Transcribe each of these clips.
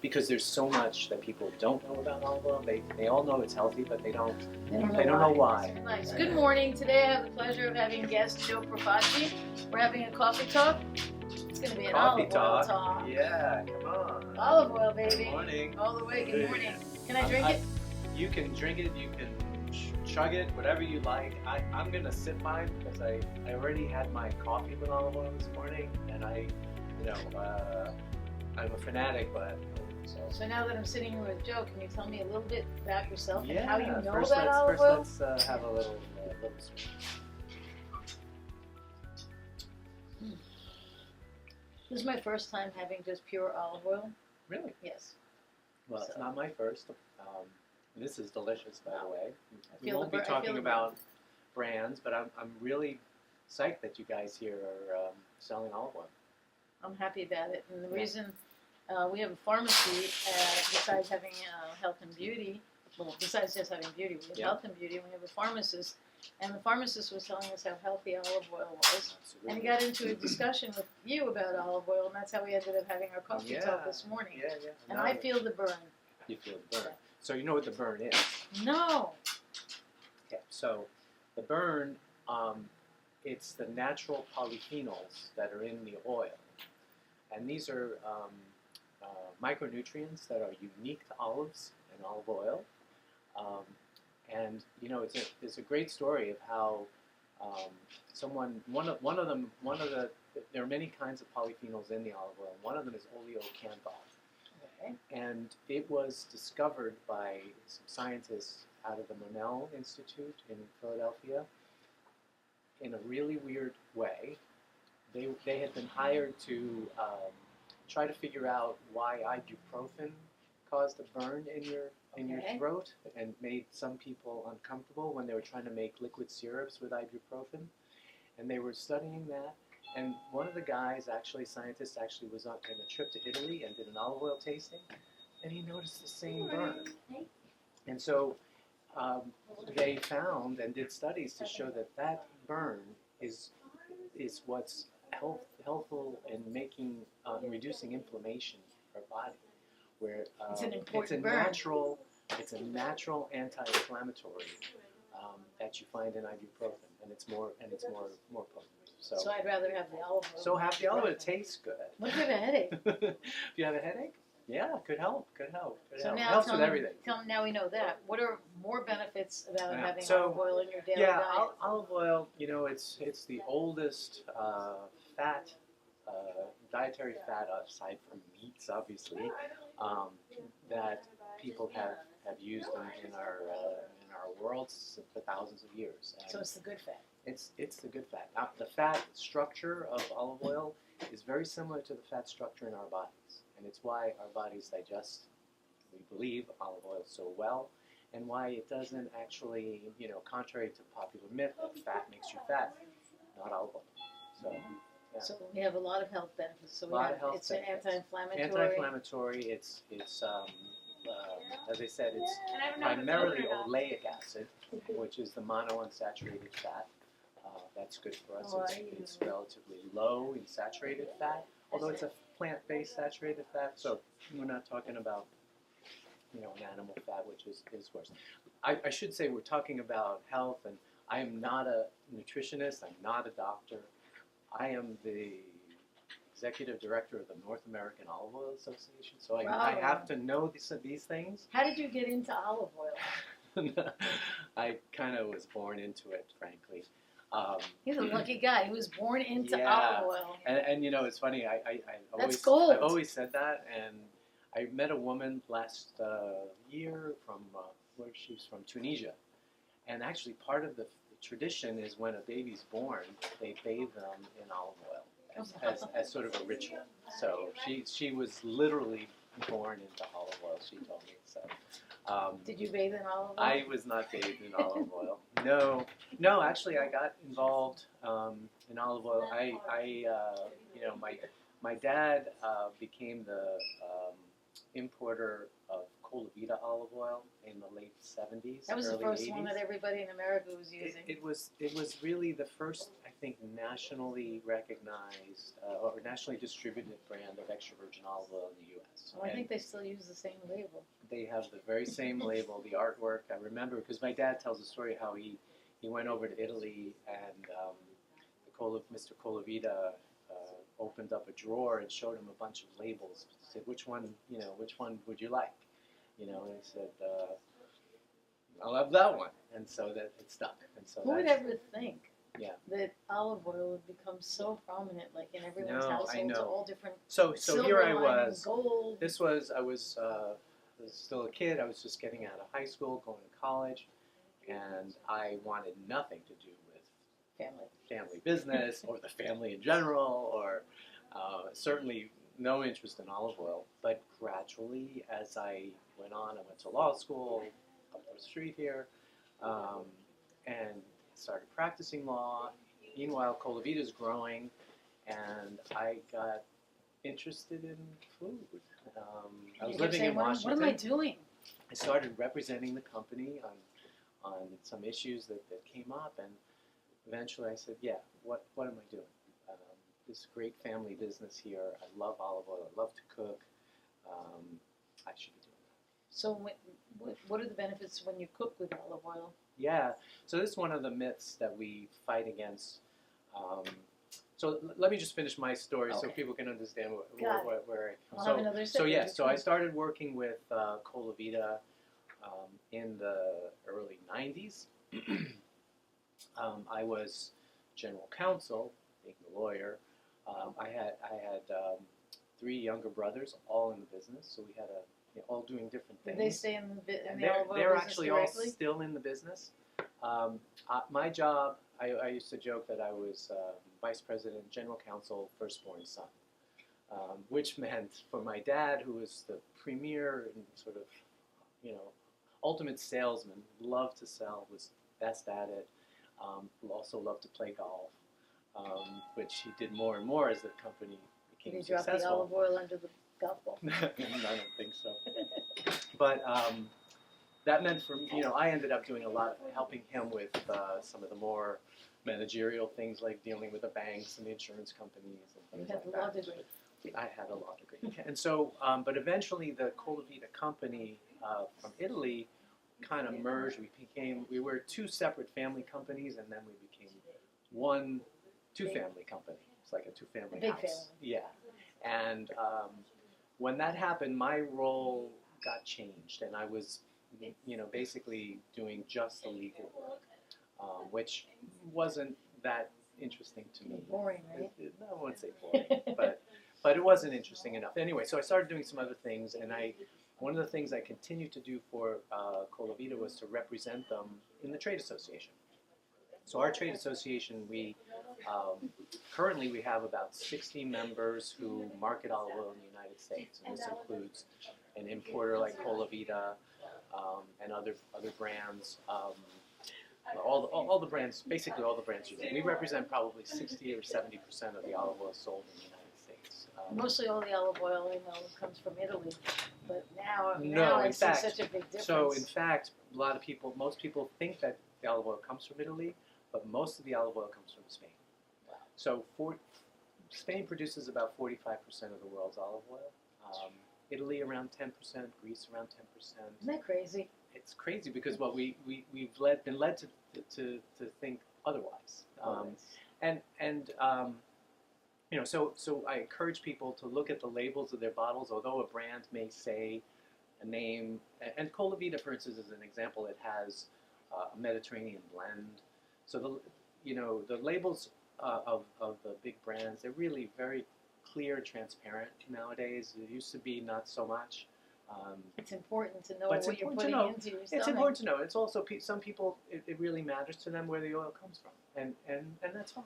because there's so much that people don't know about olive oil. They all know it's healthy, but they don't know why. Nice. Good morning. Today I have the pleasure of having guest Joe Profaci. We're having a coffee talk. It's going to be an olive oil talk. Yeah, come on. Olive oil, baby. Good morning. All the way. Good morning. Can I drink it? You can drink it. You can chug it, whatever you like. I'm going to sip mine because I already had my coffee with olive oil this morning, and I'm a fanatic, but... So now that I'm sitting here with Joe, can you tell me a little bit about yourself and how you know first about olive oil? First let's have a little switch. This is my first time having just pure olive oil. Really? Yes. Well, it's not my first. This is delicious, by the way. We feel won't be talking about brands, but I'm really psyched that you guys here are selling olive oil. I'm happy about it, and the reason we have a pharmacy, besides having health and beauty, well, besides just having beauty, we have health and beauty, and we have a pharmacist, and the pharmacist was telling us how healthy olive oil was, and he got into a discussion with you about olive oil, and that's how we ended up having our coffee talk this morning. Yeah. And I feel the burn. You feel the burn. Yeah. So you know what the burn is? No. Okay, so the burn, it's the natural polyphenols that are in the oil. And these are micronutrients that are unique to olives and olive oil. And you know, there's a great story of how there are many kinds of polyphenols in the olive oil. One of them is oleocanthal. Okay. And it was discovered by some scientists out of the Monell Institute in Philadelphia in a really weird way. They had been hired to try to figure out why ibuprofen caused a burn in your throat and made some people uncomfortable when they were trying to make liquid syrups with ibuprofen. And they were studying that. And one of the guys, scientists, was on a trip to Italy and did an olive oil tasting, and he noticed the same burn. And so they found and did studies to show that burn is what's helpful in making reducing inflammation in our body. Where it's an important burn. It's a natural anti-inflammatory that you find in ibuprofen, and it's more potent. So I'd rather have the olive oil. So have the olive oil. It tastes good. What if you have a headache? If you have a headache? Yeah, could help. So now helps with everything. Now we know that. What are more benefits about having olive oil in your daily diet? Olive oil, you know, it's the oldest fat, dietary fat, aside from meats, obviously, that people have used in our world for thousands of years. And so it's the good fat. It's the good fat. Now, the fat structure of olive oil is very similar to the fat structure in our bodies, and it's why our bodies digest, we believe, olive oil so well, and why it doesn't actually, you know, contrary to popular myth that fat makes you fat, not olive oil. So, yeah. So we have a lot of health benefits. So it's an anti-inflammatory. Anti-inflammatory. It's as I said, it's primarily oleic acid, which is the monounsaturated fat. That's good for us. It's relatively low in saturated fat, although it's a plant-based saturated fat. So we're not talking about, you know, an animal fat, which is worse. I should say we're talking about health, and I am not a nutritionist. I'm not a doctor. I am the executive director of the North American Olive Oil Association, so I have to know these things. How did you get into olive oil? I kind of was born into it, frankly. He's a lucky guy. He was born into olive oil. And you know, it's funny. That's gold. I've always said that, and I met a woman last year from where she's from, Tunisia, and actually part of the tradition is when a baby's born, they bathe them in olive oil as sort of a ritual. So she was literally born into olive oil. She told me so. Did you bathe in olive oil? I was not bathed in olive oil. No. Actually, I got involved in olive oil. You know, my dad became the importer of Cola Vita olive oil in the late 70s. That was the first 80s. one that everybody in America was using. It was really the first, I think, nationally recognized or nationally distributed brand of extra virgin olive oil in the U.S. business. Oh, I think they still use the same label. They have the very same label, the artwork. I remember because my dad tells a story how he went over to Italy and Mr. Colavita opened up a drawer and showed him a bunch of labels. He said, which one would you like? And he said, I love that one. And so that it stuck. And so who would ever think that olive oil would become so prominent, like in everyone's households, all different So here I lining, was. gold. I was still a kid. I was just getting out of high school, going to college, and I wanted nothing to do with family business or the family in general, or certainly no interest in olive oil. But gradually, as I went on, I went to law school up the street here, and started practicing law. Meanwhile, Colavita's growing, and I got interested in food. I was living in Washington. What am I doing? I started representing the company on some issues that came up, and eventually I said, yeah, what am I doing? This great family business here. I love olive oil. I love to cook. I should be doing that. So what are the benefits when you cook with olive oil? Yeah, so this is one of the myths that we fight against. So let me just finish my story so people can understand where I come from. So I started working with Colavita in the early 90s. I was general counsel, being the lawyer. I had 3 younger brothers, all in the business, so we had all doing different things. Did they stay in the olive oil they're business actually directly? all still in the business. My job, I used to joke that I was vice president, general counsel, firstborn son, which meant for my dad, who was the premier and sort of, ultimate salesman, loved to sell, was best at it, also loved to play golf, which he did more and more as the company became successful. Did you drop the olive oil under the golf ball? I don't think so. But that meant for me, I ended up doing a lot of helping him with some of the more managerial things like dealing with the banks and the insurance companies and things like that. You had a law degree. I had a law degree. And so, but eventually the Colavita company from Italy kind of merged. We were 2 separate family companies, and then we became one 2-family company. It's like a 2-family house. Big family. Yeah. And when that happened, my role got changed, and I was, basically doing just the legal work, which wasn't that interesting to me. Boring, right? I wouldn't say boring, but it wasn't interesting enough. Anyway, so I started doing some other things, and one of the things I continued to do for Colavita was to represent them in the trade association. So our trade association, currently we have about 60 members who market olive oil in the United States, and this includes an importer like Colavita and other brands. All the brands, basically all the brands you know. We represent probably 60 or 70% of the olive oil sold in the United States. Mostly all the olive oil I know comes from Italy, but now I see such a big difference. So in fact, most people think that the olive oil comes from Italy, but most of the olive oil comes from Spain. Wow. So Spain produces about 45% of the world's olive oil. Italy around 10%, Greece around 10%. Isn't that crazy? It's crazy because we've been led to think otherwise. So I encourage people to look at the labels of their bottles. Although a brand may say a name, and Colavita, for instance, is an example. It has a Mediterranean blend. So the labels of the big brands, they're really very clear, transparent nowadays. It used to be not so much. It's important to know what you're putting into your stomach. It's important to know. It's also some people it really matters to them where the oil comes from, and that's fine,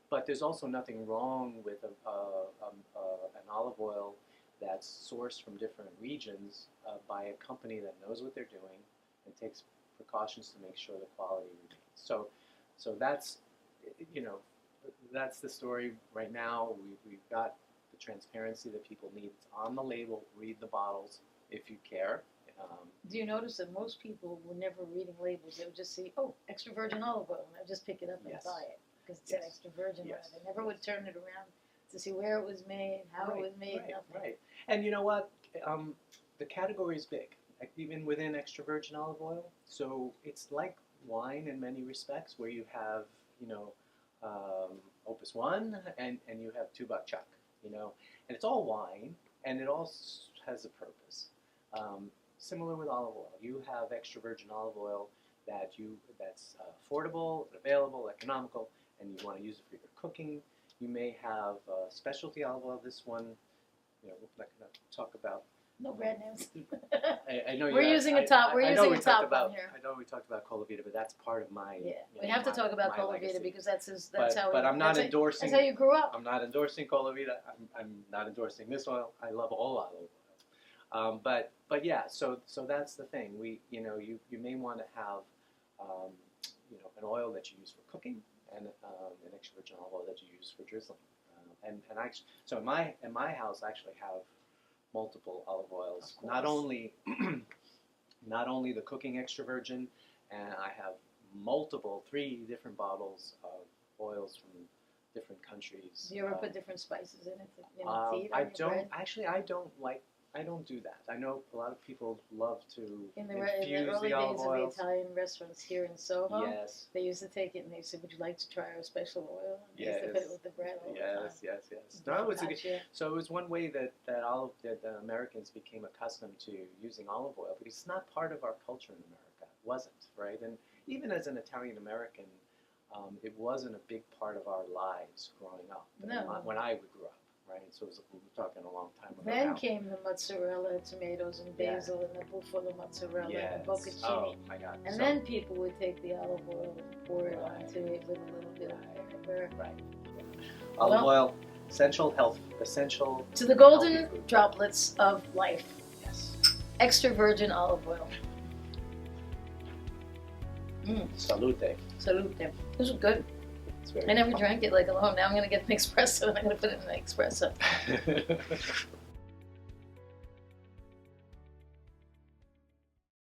But there's also nothing wrong with an olive oil that's sourced from different regions by a company that knows what they're doing and takes precautions to make sure the quality remains. So that's that's the story right now. We've got the transparency that people need. It's on the label. Read the bottles if you care. Do you notice that most people were never reading labels? They would just see, extra virgin olive oil, and I'd just pick it up and buy it because it said extra virgin on it. They never would turn it around to see where it was made, how it was made, nothing. Right. And you know what? The category is big, like even within extra virgin olive oil. So it's like wine in many respects, where you have, you know, Opus 1 and you have 2 buck chuck, you know, and it's all wine and it all has a purpose. Similar with olive oil, you have extra virgin olive oil that's affordable, available, economical, and you want to use it for your cooking. You may have specialty olive oil. This one, you know, we're not going to talk about. No brand names. I know we're using a top. We're using a top one here. I know we talked about Colavita, but that's part of my. Yeah, we have to talk about Colavita because that's how. But I'm not endorsing. That's how you grew up. I'm not endorsing Colavita. I'm not endorsing this oil. I love all olive oil. But yeah, so that's the thing. You may want to have an oil that you use for cooking and an extra virgin olive oil that you use for drizzling. So in my house, I actually have multiple olive oils. Not only the cooking extra virgin, and I have 3 different bottles of oils from different countries. Do you ever put different spices in it? Tea I don't. Actually, I don't do that. I know a lot of people love to in the infuse early the olive days oils. of the Italian restaurants here in Soho, Yes. they used to take it and they said, "Would you like to try our special oil?" And they used to put it with the bread all the time. Yes. No, it's a good. So it was one way that the Americans became accustomed to using olive oil, but it's not part of our culture in America. It wasn't, right? And even as an Italian American, it wasn't a big part of our lives growing up. No. When I grew up. Right, so we were talking a long time ago. Then now. came the mozzarella, tomatoes, and basil, and the buffalo mozzarella, and the bocconcini. Oh my God! And then people would take the olive oil and pour it onto it with a little bit of vinegar. Right. Olive oil, essential to the golden droplets of life. Yes. Extra virgin olive oil. Salute. Salute. This is good. I never drank it like alone. Now I'm going to get an espresso and I'm going to put it in an espresso.